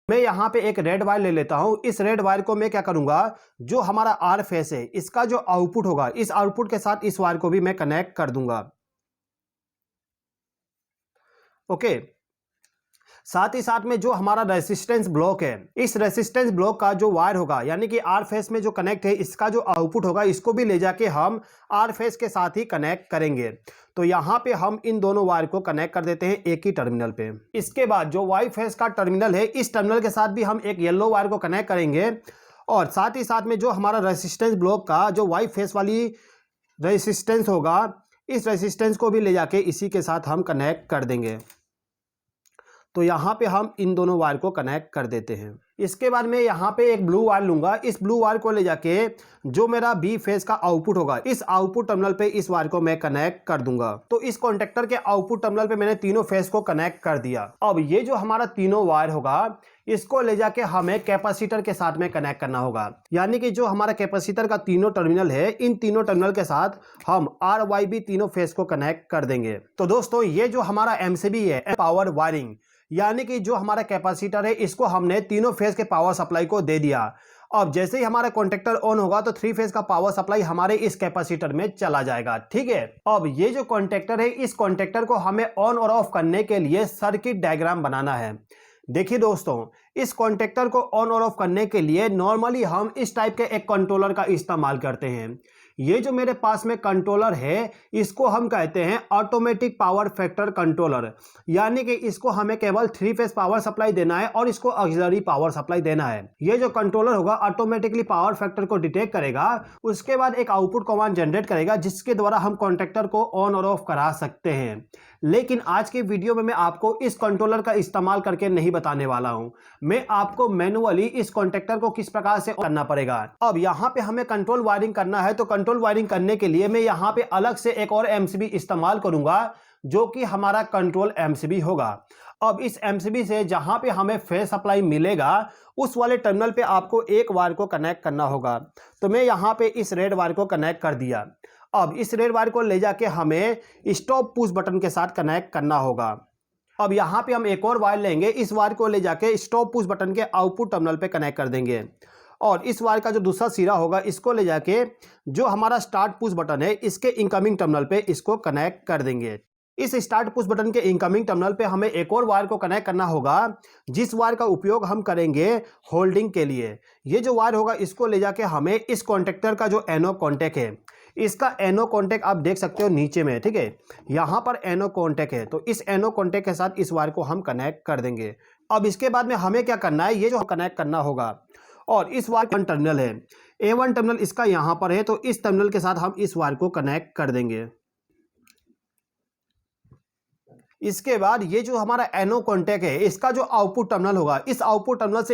मैं यहाँ पे एक रेड वायर ले लेता हूँ। इस रेड वायर को मैं क्या करूँगा, जो हमारा आर फेस है इसका जो आउटपुट होगा, इस आउटपुट के साथ इस वायर को भी मैं कनेक्ट कर दूंगा। ओके, साथ ही साथ में जो हमारा रेसिस्टेंस ब्लॉक है, इस रेसिस्टेंस ब्लॉक का जो वायर होगा यानी कि आर फेस में जो कनेक्ट है, इसका जो आउटपुट होगा इसको भी ले जाके हम आर फेस के साथ ही कनेक्ट करेंगे। तो यहाँ पे हम इन दोनों वायर को कनेक्ट कर देते हैं एक ही टर्मिनल पे। इसके बाद जो वाई फेस का टर्मिनल है, इस टर्मिनल के साथ भी हम एक येलो वायर को कनेक्ट करेंगे और साथ ही साथ में जो हमारा रेसिस्टेंस ब्लॉक का जो वाई फेस वाली रेसिस्टेंस होगा, इस रेसिस्टेंस को भी ले जाके इसी के साथ हम कनेक्ट कर देंगे। तो यहाँ पे हम इन दोनों वायर को कनेक्ट कर देते हैं। इसके बाद मैं यहाँ पे एक ब्लू वायर लूंगा। इस ब्लू वायर को ले जाके जो मेरा बी फेस का आउटपुट होगा, इस आउटपुट टर्मिनल पे इस वायर को मैं कनेक्ट कर दूंगा। तो इस कॉन्टेक्टर के आउटपुट टर्मिनल पे मैंने तीनों फेस को कनेक्ट कर दिया। अब ये जो हमारा तीनों वायर होगा, इसको ले जाके हमें कैपेसिटर के साथ में कनेक्ट करना होगा। यानी कि जो हमारा कैपेसिटर का तीनों टर्मिनल है, इन तीनों टर्मिनल के साथ हम RYB तीनों फेस को कनेक्ट कर देंगे। तो दोस्तों, ये जो हमारा MCB है, पावर वायरिंग, यानी कि जो हमारा कैपेसिटर है, इसको हमने तीनों फेज के पावर सप्लाई को दे दिया। अब जैसे ही हमारा कॉन्टेक्टर ऑन होगा तो 3 फेज का पावर सप्लाई हमारे इस कैपेसिटर में चला जाएगा। ठीक है, अब ये जो कॉन्टेक्टर है, इस कॉन्टेक्टर को हमें ऑन और ऑफ करने के लिए सर्किट डायग्राम बनाना है। देखिए दोस्तों, इस कॉन्टेक्टर को ऑन और ऑफ करने के लिए नॉर्मली हम इस टाइप के एक कंट्रोलर का इस्तेमाल करते हैं। ये जो मेरे पास में कंट्रोलर है, इसको हम कहते हैं ऑटोमेटिक पावर फैक्टर कंट्रोलर। यानी कि इसको हमें केवल 3 फेज पावर सप्लाई देना है और इसको ऑक्सिलरी पावर सप्लाई देना है। ये जो कंट्रोलर होगा ऑटोमेटिकली पावर फैक्टर को डिटेक्ट करेगा, उसके बाद एक आउटपुट कमांड जनरेट करेगा, जिसके द्वारा हम कॉन्टेक्टर को ऑन और ऑफ करा सकते हैं। लेकिन आज के वीडियो में मैं आपको इस कंट्रोलर का इस्तेमाल करके नहीं बताने वाला हूं। मैं आपको मैनुअली इस कॉन्टेक्टर को किस प्रकार से करना पड़ेगा। अब यहाँ पे हमें कंट्रोल वायरिंग करना है, तो कंट्रोल वायरिंग करने के लिए मैं यहाँ पे अलग से एक और MCB इस्तेमाल करूंगा, जो कि हमारा कंट्रोल MCB होगा। अब इस MCB से जहां पे हमें फेज सप्लाई मिलेगा, उस वाले टर्मिनल पे आपको एक वायर को कनेक्ट करना होगा। तो मैं यहाँ पे इस रेड वायर को कनेक्ट कर दिया। अब इस रेड वायर को ले जाके हमें स्टॉप पुश बटन के साथ कनेक्ट करना होगा। अब यहाँ पे हम एक और वायर लेंगे, इस वायर को ले जाके स्टॉप पुश बटन के आउटपुट टर्मिनल पे कनेक्ट कर देंगे और इस वायर का जो दूसरा सिरा होगा, इसको ले जाके जो हमारा स्टार्ट पुश बटन है, इसके इनकमिंग टर्मिनल पे इसको कनेक्ट कर देंगे। इस स्टार्ट पुश बटन के इनकमिंग टर्मिनल पे हमें एक और वायर को कनेक्ट करना होगा, जिस वायर का उपयोग हम करेंगे होल्डिंग के लिए। ये जो वायर होगा, इसको ले जाके हमें इस कॉन्टेक्टर का जो एनो कॉन्टेक्ट है, इसका एनो कॉन्टेक्ट आप देख सकते हो नीचे में। ठीक है, यहाँ पर एनो कॉन्टेक्ट है, तो इस एनो कॉन्टेक्ट के साथ इस वायर को हम कनेक्ट कर देंगे। अब इसके बाद में हमें क्या करना है, ये जो कनेक्ट करना होगा और इस वायर का टर्मिनल है, A1 टर्मिनल इसका यहाँ पर है, तो इस टर्मिनल के साथ हम इस वायर को कनेक्ट कर देंगे। इसके बाद ये जो हमारा एनो कॉन्टेक्ट है, इसका जो आउटपुट टर्मिनल होगा, इस आउटपुट टर्मिनल से